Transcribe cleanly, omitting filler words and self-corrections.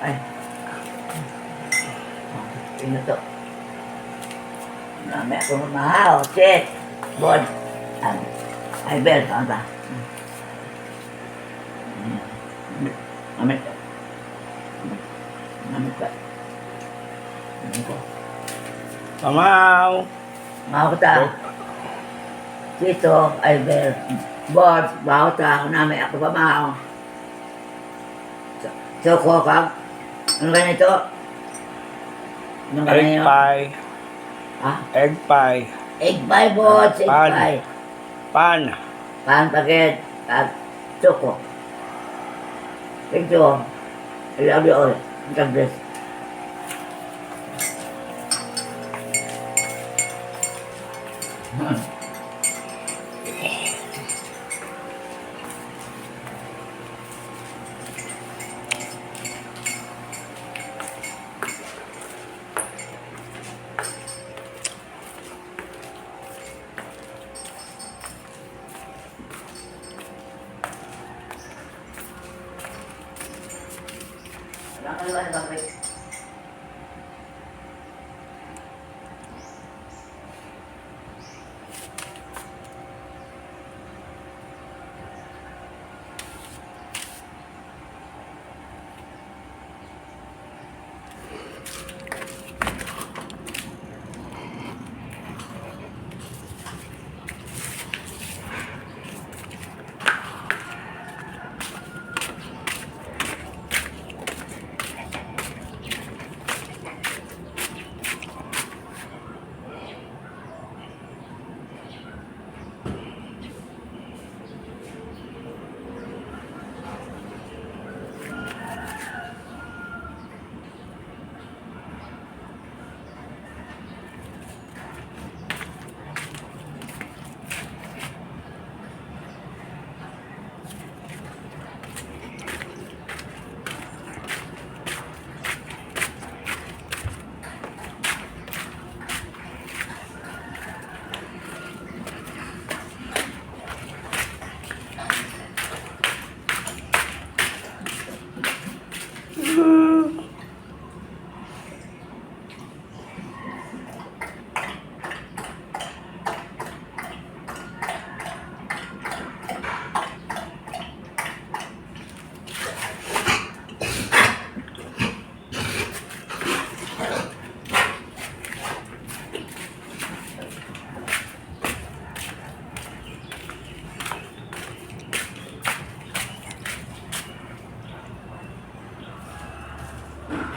Ay, sino to? Marami akong mahaw. Shit! Bon. Ay, Bel, saan ba? Amit. Amit ka. Amit ko. Mamaw. Mahaw ta. Dito, ay, Bel. Bon, mahaw ta. Marami ako pa mahaw. So, kokag. Ano ganito? Ano Egg ganito? pie. Ha? Egg pie. Egg pie, boss. Egg Pan. pie. Pan. Pan paket. Choco. Thank you. I love you all. God bless. Nakaliwa na ba?